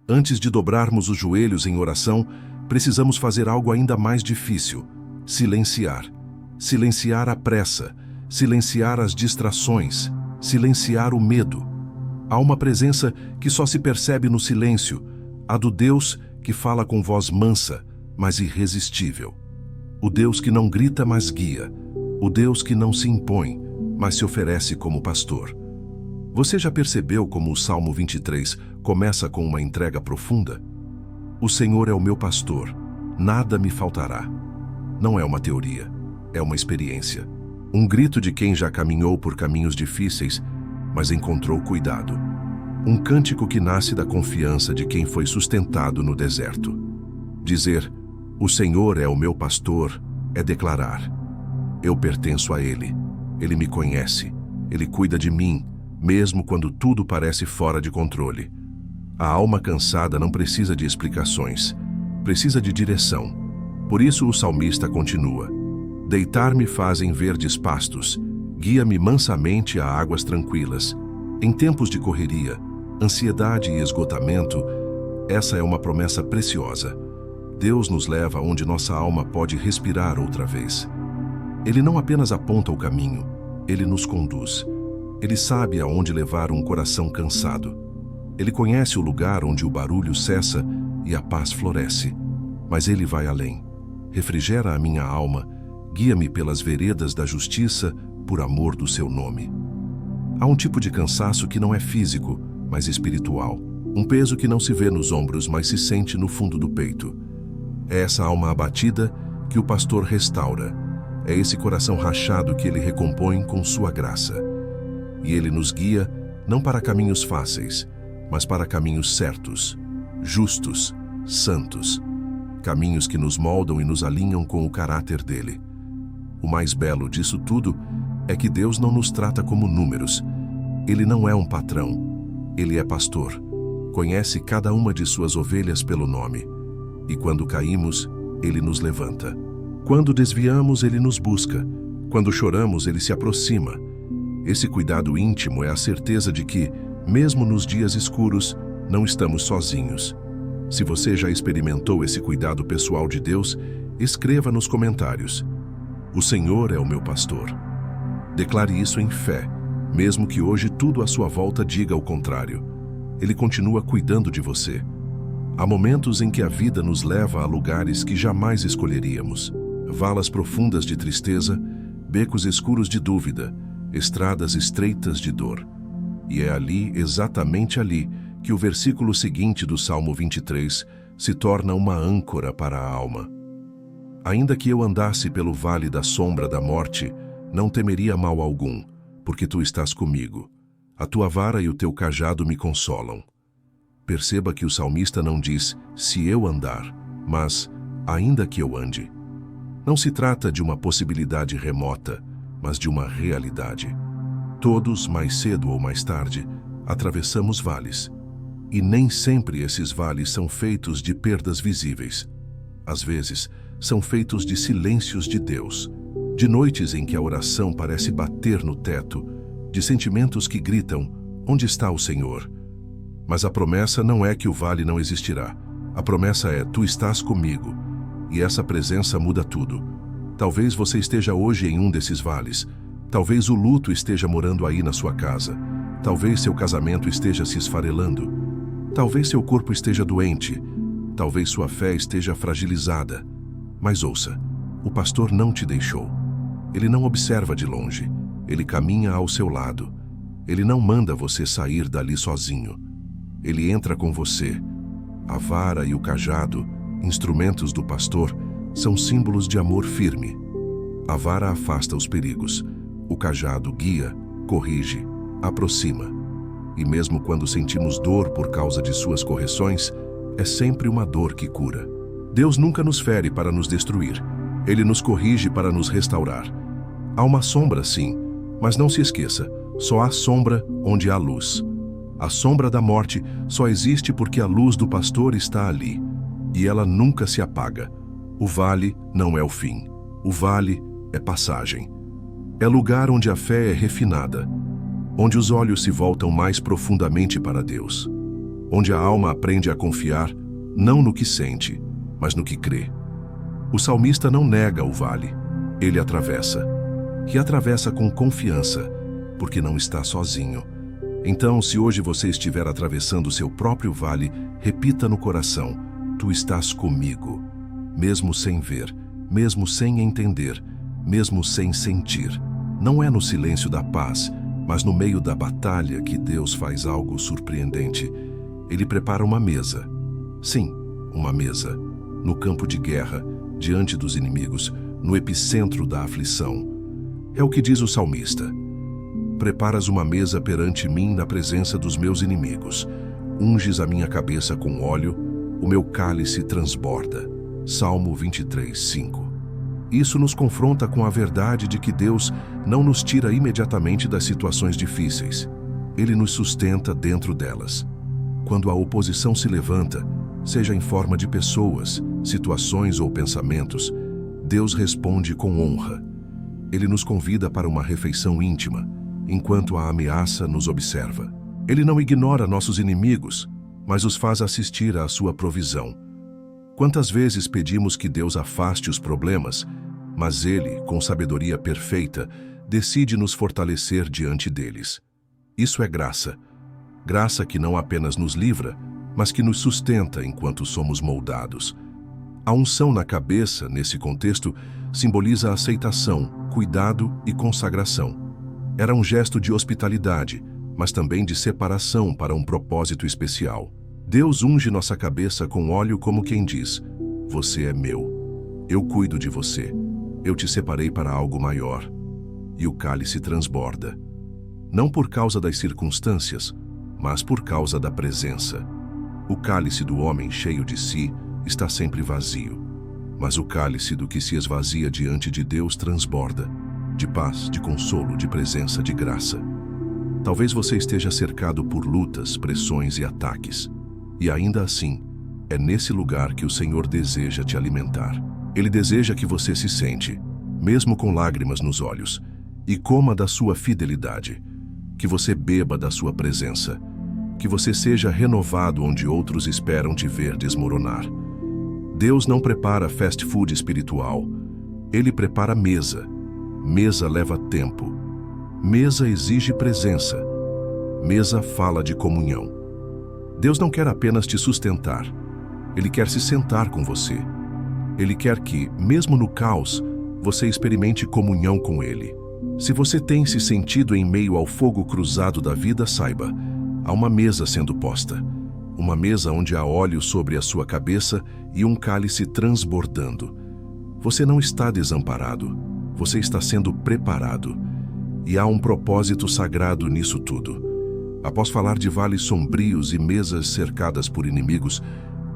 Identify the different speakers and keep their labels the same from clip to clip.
Speaker 1: Antes de dobrarmos os joelhos em oração, precisamos fazer algo ainda mais difícil: silenciar. Silenciar a pressa, silenciar as distrações, silenciar o medo. Há uma presença que só se percebe no silêncio, a do Deus que fala com voz mansa, mas irresistível. O Deus que não grita, mas guia. O Deus que não se impõe, mas se oferece como pastor. Você já percebeu como o Salmo 23 começa com uma entrega profunda? O Senhor é o meu pastor, nada me faltará. Não é uma teoria, é uma experiência. Um grito de quem já caminhou por caminhos difíceis, mas encontrou cuidado. Um cântico que nasce da confiança de quem foi sustentado no deserto. Dizer, o Senhor é o meu pastor, é declarar, eu pertenço a Ele, Ele me conhece, Ele cuida de mim, mesmo quando tudo parece fora de controle. A alma cansada não precisa de explicações, precisa de direção. Por isso o salmista continua: deitar-me fazem verdes pastos, guia-me mansamente a águas tranquilas. Em tempos de correria, ansiedade e esgotamento, essa é uma promessa preciosa. Deus nos leva onde nossa alma pode respirar outra vez. Ele não apenas aponta o caminho, Ele nos conduz. Ele sabe aonde levar um coração cansado. Ele conhece o lugar onde o barulho cessa e a paz floresce. Mas Ele vai além. Refrigera a minha alma, guia-me pelas veredas da justiça, por amor do seu nome. Há um tipo de cansaço que não é físico, mas espiritual. Um peso que não se vê nos ombros, mas se sente no fundo do peito. É essa alma abatida que o pastor restaura. É esse coração rachado que Ele recompõe com sua graça. E Ele nos guia não para caminhos fáceis, mas para caminhos certos, justos, santos. Caminhos que nos moldam e nos alinham com o caráter dele. O mais belo disso tudo é que Deus não nos trata como números. Ele não é um patrão. Ele é pastor. Conhece cada uma de suas ovelhas pelo nome. E quando caímos, Ele nos levanta. Quando desviamos, Ele nos busca. Quando choramos, Ele se aproxima. Esse cuidado íntimo é a certeza de que, mesmo nos dias escuros, não estamos sozinhos. Se você já experimentou esse cuidado pessoal de Deus, escreva nos comentários: o Senhor é o meu pastor. Declare isso em fé, mesmo que hoje tudo à sua volta diga o contrário. Ele continua cuidando de você. Há momentos em que a vida nos leva a lugares que jamais escolheríamos. Valas profundas de tristeza, becos escuros de dúvida, estradas estreitas de dor. E é ali, exatamente ali, que o versículo seguinte do Salmo 23 se torna uma âncora para a alma. Ainda que eu andasse pelo vale da sombra da morte, não temeria mal algum, porque tu estás comigo. A tua vara e o teu cajado me consolam. Perceba que o salmista não diz, se eu andar, mas, ainda que eu ande. Não se trata de uma possibilidade remota, mas de uma realidade. Todos, mais cedo ou mais tarde, atravessamos vales. E nem sempre esses vales são feitos de perdas visíveis. Às vezes, são feitos de silêncios de Deus, de noites em que a oração parece bater no teto, de sentimentos que gritam, onde está o Senhor? Mas a promessa não é que o vale não existirá. A promessa é, tu estás comigo. E essa presença muda tudo. Talvez você esteja hoje em um desses vales. Talvez o luto esteja morando aí na sua casa. Talvez seu casamento esteja se esfarelando. Talvez seu corpo esteja doente. Talvez sua fé esteja fragilizada. Mas ouça, o pastor não te deixou. Ele não observa de longe. Ele caminha ao seu lado. Ele não manda você sair dali sozinho. Ele entra com você. A vara e o cajado, instrumentos do pastor, são símbolos de amor firme. A vara afasta os perigos. O cajado guia, corrige, aproxima. E mesmo quando sentimos dor por causa de suas correções, é sempre uma dor que cura. Deus nunca nos fere para nos destruir. Ele nos corrige para nos restaurar. Há uma sombra, sim, mas não se esqueça, só há sombra onde há luz. A sombra da morte só existe porque a luz do pastor está ali. E ela nunca se apaga. O vale não é o fim. O vale é passagem. É lugar onde a fé é refinada, onde os olhos se voltam mais profundamente para Deus. onde a alma aprende a confiar não no que sente, mas no que crê. O salmista não nega o vale, ele atravessa. E atravessa com confiança, porque não está sozinho. Então, se hoje você estiver atravessando o seu próprio vale, repita no coração: tu estás comigo, mesmo sem ver, mesmo sem entender, mesmo sem sentir. Não é no silêncio da paz, mas no meio da batalha que Deus faz algo surpreendente. Ele prepara uma mesa. Sim, uma mesa. No campo de guerra, diante dos inimigos, no epicentro da aflição. É o que diz o salmista: preparas uma mesa perante mim na presença dos meus inimigos. Unges a minha cabeça com óleo, o meu cálice transborda. Salmo 23, 5. Isso nos confronta com a verdade de que Deus não nos tira imediatamente das situações difíceis. Ele nos sustenta dentro delas. Quando a oposição se levanta, seja em forma de pessoas, situações ou pensamentos, Deus responde com honra. Ele nos convida para uma refeição íntima, enquanto a ameaça nos observa. Ele não ignora nossos inimigos, mas os faz assistir à sua provisão. Quantas vezes pedimos que Deus afaste os problemas, mas Ele, com sabedoria perfeita, decide nos fortalecer diante deles. Isso é graça. Graça que não apenas nos livra, mas que nos sustenta enquanto somos moldados. A unção na cabeça, nesse contexto, simboliza aceitação, cuidado e consagração. Era um gesto de hospitalidade, mas também de separação para um propósito especial. Deus unge nossa cabeça com óleo como quem diz: você é meu, eu cuido de você, eu te separei para algo maior. E o cálice transborda. Não por causa das circunstâncias, mas por causa da presença. O cálice do homem cheio de si está sempre vazio, mas o cálice do que se esvazia diante de Deus transborda, de paz, de consolo, de presença, de graça. Talvez você esteja cercado por lutas, pressões e ataques, e ainda assim, é nesse lugar que o Senhor deseja te alimentar. Ele deseja que você se sente, mesmo com lágrimas nos olhos, e coma da sua fidelidade, que você beba da sua presença, que você seja renovado onde outros esperam te ver desmoronar. Deus não prepara fast food espiritual. Ele prepara mesa. Mesa leva tempo. Mesa exige presença. Mesa fala de comunhão. Deus não quer apenas te sustentar. Ele quer se sentar com você. Ele quer que, mesmo no caos, você experimente comunhão com Ele. Se você tem se sentido em meio ao fogo cruzado da vida, saiba, há uma mesa sendo posta. Uma mesa onde há óleo sobre a sua cabeça e um cálice transbordando. Você não está desamparado, você está sendo preparado. E há um propósito sagrado nisso tudo. Após falar de vales sombrios e mesas cercadas por inimigos,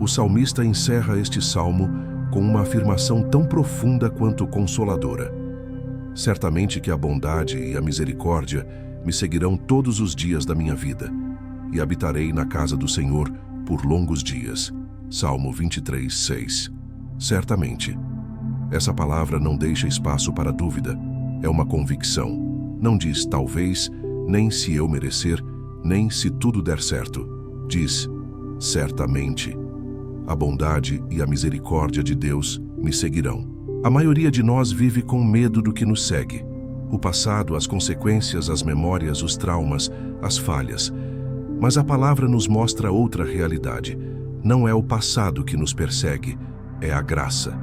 Speaker 1: o salmista encerra este salmo com uma afirmação tão profunda quanto consoladora. Certamente que a bondade e a misericórdia me seguirão todos os dias da minha vida, e habitarei na casa do Senhor por longos dias. Salmo 23, 6. Certamente. Essa palavra não deixa espaço para dúvida. É uma convicção. Não diz talvez, nem se eu merecer, nem se tudo der certo. Diz certamente. A bondade e a misericórdia de Deus me seguirão. A maioria de nós vive com medo do que nos segue. O passado, as consequências, as memórias, os traumas, as falhas. Mas a palavra nos mostra outra realidade. Não é o passado que nos persegue, é a graça.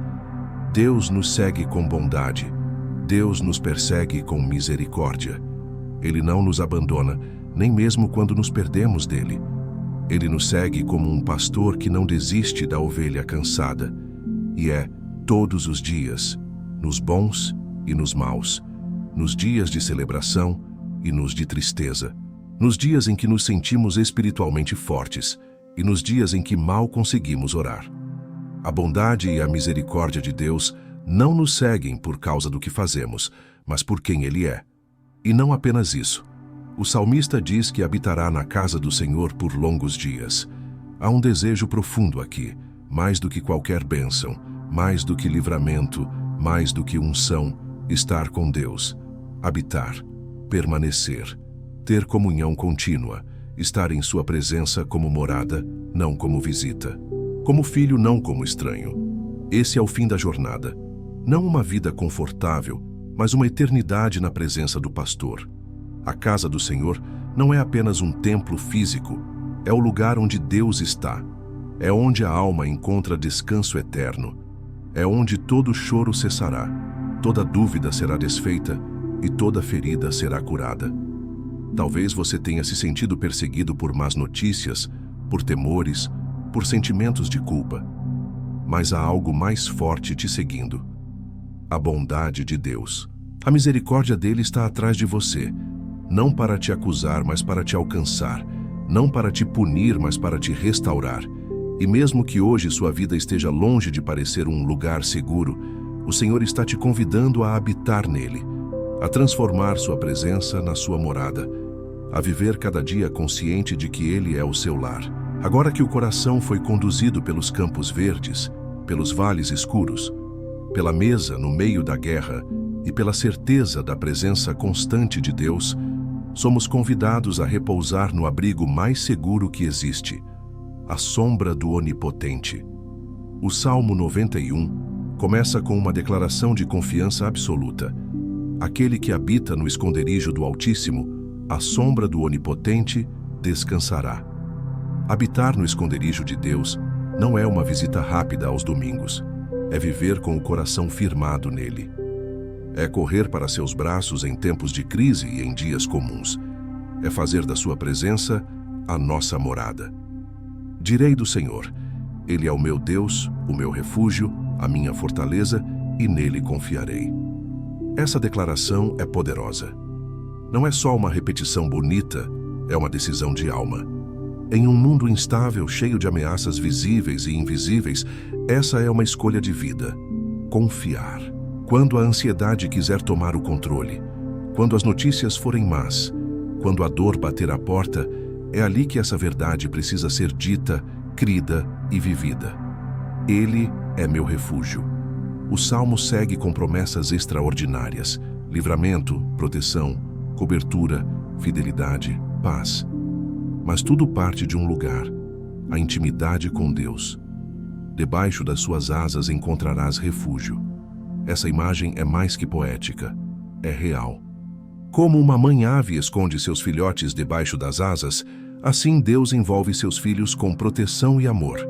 Speaker 1: Deus nos segue com bondade. Deus nos persegue com misericórdia. Ele não nos abandona, nem mesmo quando nos perdemos dele. Ele nos segue como um pastor que não desiste da ovelha cansada. E é todos os dias, nos bons e nos maus, nos dias de celebração e nos de tristeza, nos dias em que nos sentimos espiritualmente fortes e nos dias em que mal conseguimos orar. A bondade e a misericórdia de Deus não nos seguem por causa do que fazemos, mas por quem Ele é. E não apenas isso. O salmista diz que habitará na casa do Senhor por longos dias. Há um desejo profundo aqui, mais do que qualquer bênção, mais do que livramento, mais do que unção, estar com Deus, habitar, permanecer, ter comunhão contínua, estar em sua presença como morada, não como visita. Como filho, não como estranho. Esse é o fim da jornada. Não uma vida confortável, mas uma eternidade na presença do pastor. A casa do Senhor não é apenas um templo físico, é o lugar onde Deus está. É onde a alma encontra descanso eterno. É onde todo choro cessará, toda dúvida será desfeita e toda ferida será curada. Talvez você tenha se sentido perseguido por más notícias, por temores, por sentimentos de culpa. Mas há algo mais forte te seguindo: a bondade de Deus. A misericórdia dele está atrás de você, não para te acusar, mas para te alcançar, não para te punir, mas para te restaurar. E mesmo que hoje sua vida esteja longe de parecer um lugar seguro, o Senhor está te convidando a habitar nele, a transformar sua presença na sua morada, a viver cada dia consciente de que ele é o seu lar. Agora que o coração foi conduzido pelos campos verdes, pelos vales escuros, pela mesa no meio da guerra e pela certeza da presença constante de Deus, somos convidados a repousar no abrigo mais seguro que existe, a sombra do Onipotente. O Salmo 91 começa com uma declaração de confiança absoluta. Aquele que habita no esconderijo do Altíssimo, à sombra do Onipotente, descansará. Habitar no esconderijo de Deus não é uma visita rápida aos domingos, é viver com o coração firmado nele. É correr para seus braços em tempos de crise e em dias comuns. É fazer da sua presença a nossa morada. Direi do Senhor: Ele é o meu Deus, o meu refúgio, a minha fortaleza, e nele confiarei. Essa declaração é poderosa. Não é só uma repetição bonita, é uma decisão de alma. Em um mundo instável, cheio de ameaças visíveis e invisíveis, essa é uma escolha de vida. Confiar. Quando a ansiedade quiser tomar o controle, quando as notícias forem más, quando a dor bater à porta, é ali que essa verdade precisa ser dita, crida e vivida. Ele é meu refúgio. O Salmo segue com promessas extraordinárias: livramento, proteção, cobertura, fidelidade, paz. Mas tudo parte de um lugar: a intimidade com Deus. Debaixo das suas asas encontrarás refúgio. Essa imagem é mais que poética, é real. Como uma mãe-ave esconde seus filhotes debaixo das asas, assim Deus envolve seus filhos com proteção e amor.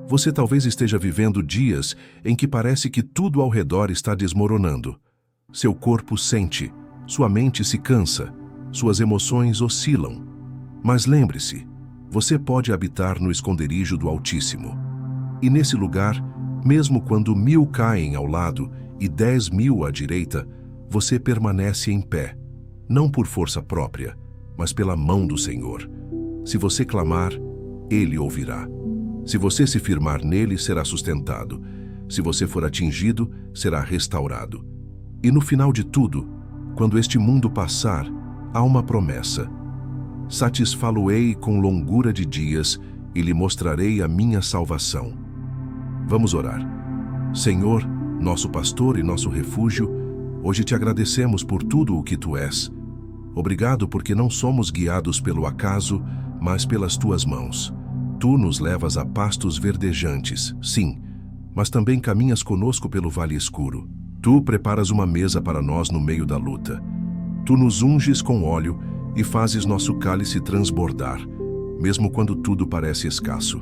Speaker 1: Você talvez esteja vivendo dias em que parece que tudo ao redor está desmoronando. Seu corpo sente, sua mente se cansa, suas emoções oscilam. Mas lembre-se, você pode habitar no esconderijo do Altíssimo. E nesse lugar, mesmo quando 1000 caem ao lado e 10.000 à direita, você permanece em pé, não por força própria, mas pela mão do Senhor. Se você clamar, Ele ouvirá. Se você se firmar nele, será sustentado. Se você for atingido, será restaurado. E no final de tudo, quando este mundo passar, há uma promessa: satisfá-lo-ei com longura de dias e lhe mostrarei a minha salvação. Vamos orar. Senhor, nosso pastor e nosso refúgio, hoje te agradecemos por tudo o que tu és. Obrigado porque não somos guiados pelo acaso, mas pelas tuas mãos. Tu nos levas a pastos verdejantes, sim, mas também caminhas conosco pelo vale escuro. Tu preparas uma mesa para nós no meio da luta. Tu nos unges com óleo e fazes nosso cálice transbordar, mesmo quando tudo parece escasso.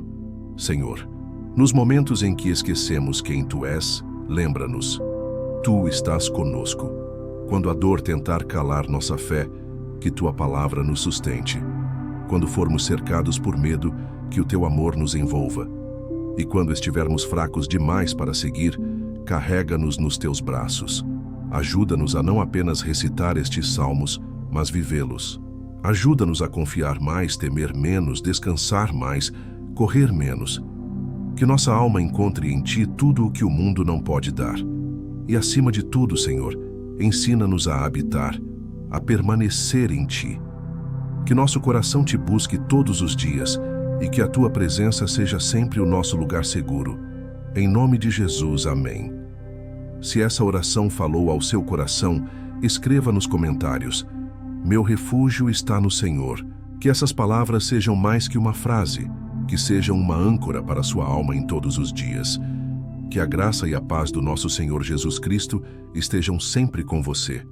Speaker 1: Senhor, nos momentos em que esquecemos quem tu és, lembra-nos. Tu estás conosco. Quando a dor tentar calar nossa fé, que tua palavra nos sustente. Quando formos cercados por medo, que o teu amor nos envolva. E quando estivermos fracos demais para seguir, carrega-nos nos teus braços. Ajuda-nos a não apenas recitar estes salmos, mas vivê-los. Ajuda-nos a confiar mais, temer menos, descansar mais, correr menos. Que nossa alma encontre em Ti tudo o que o mundo não pode dar. E acima de tudo, Senhor, ensina-nos a habitar, a permanecer em Ti. Que nosso coração Te busque todos os dias e que a Tua presença seja sempre o nosso lugar seguro. Em nome de Jesus, amém. Se essa oração falou ao seu coração, escreva nos comentários: meu refúgio está no Senhor, Que essas palavras sejam mais que uma frase, que sejam uma âncora para sua alma em todos os dias. Que a graça e a paz do nosso Senhor Jesus Cristo estejam sempre com você.